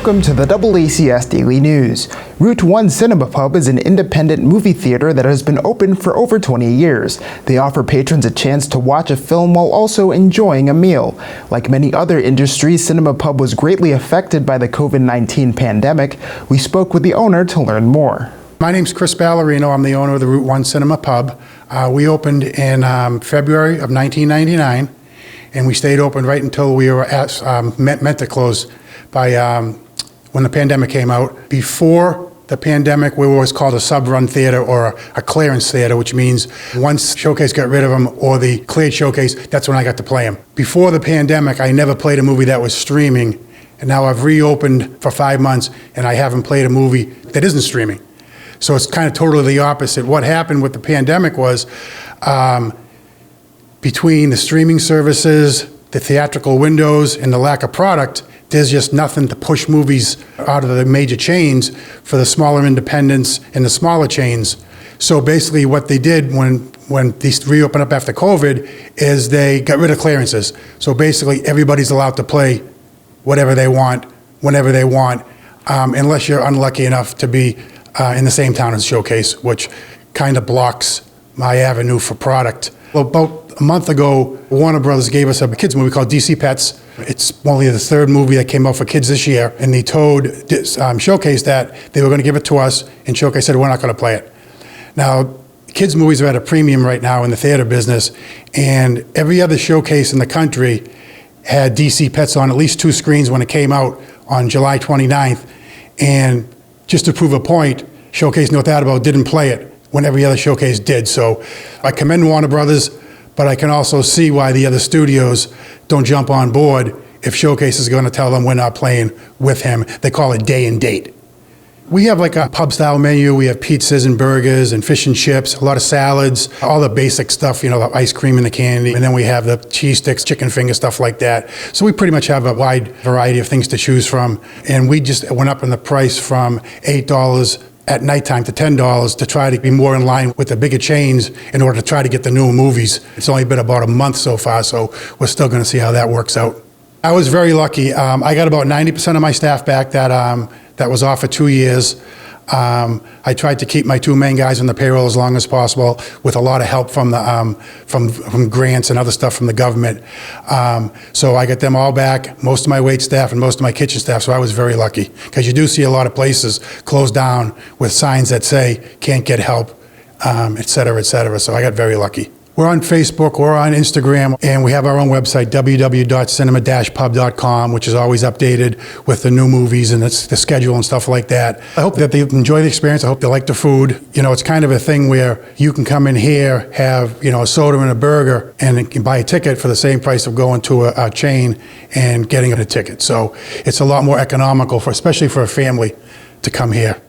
Welcome to the DoubleACS Daily News. Rt1 Cinema Pub is an independent movie theater that has been open for over 20 years. They offer patrons a chance to watch a film while also enjoying a meal. Like many other industries, Cinema Pub was greatly affected by the COVID-19 pandemic. We spoke with the owner to learn more. My name's Chris Ballerino. I'm the owner of the Rt1 Cinema Pub. We opened in February of 1999, and we stayed open right until we were meant to close by when the pandemic came out. Before the pandemic, we were what's called a sub-run theater or a clearance theater, which means once Showcase got rid of them or the cleared Showcase, that's when I got to play them. Before the pandemic, I never played a movie that was streaming, and now I've reopened for 5 months, and I haven't played a movie that isn't streaming. So it's kind of totally the opposite. What happened with the pandemic was between the streaming services, the theatrical windows, and the lack of product, there's just nothing to push movies out of the major chains for the smaller independents and the smaller chains. So basically what they did when these reopened up after COVID is they got rid of clearances. So basically everybody's allowed to play whatever they want, whenever they want, unless you're unlucky enough to be in the same town as Showcase, which kind of blocks my avenue for product. Well, about a month ago, Warner Brothers gave us a kids movie called DC Pets. It's only the third movie that came out for kids this year, and they told Showcase that they were going to give it to us, and Showcase said, we're not going to play it. Now, kids movies are at a premium right now in the theater business, and every other Showcase in the country had DC Pets on at least 2 screens when it came out on July 29th, and just to prove a point, Showcase North Attleboro didn't play it when every other Showcase did. So I commend Warner Brothers, but I can also see why the other studios don't jump on board if Showcase is going to tell them we're not playing with him. They call it day and date. We have like a pub-style menu. We have pizzas and burgers and fish and chips, a lot of salads, all the basic stuff, you know, the ice cream and the candy. And then we have the cheese sticks, chicken fingers, stuff like that. So we pretty much have a wide variety of things to choose from. And we just went up in the price from $8 at nighttime to $10 to try to be more in line with the bigger chains in order to try to get the newer movies. It's only been about a month so far, so we're still going to see how that works out. I was very lucky. I got about 90% of my staff back that was off for 2 years. I tried to keep my 2 main guys on the payroll as long as possible with a lot of help from the from grants and other stuff from the government. So I got them all back, most of my wait staff and most of my kitchen staff, so I was very lucky. Because you do see a lot of places closed down with signs that say, can't get help, et cetera, so I got very lucky. We're on Facebook, we're on Instagram, and we have our own website, www.cinema-pub.com, which is always updated with the new movies and the schedule and stuff like that. I hope that they enjoy the experience. I hope they like the food. You know, it's kind of a thing where you can come in here, have, you know, a soda and a burger, and can buy a ticket for the same price of going to a chain and getting a ticket. So it's a lot more economical, especially for a family, to come here.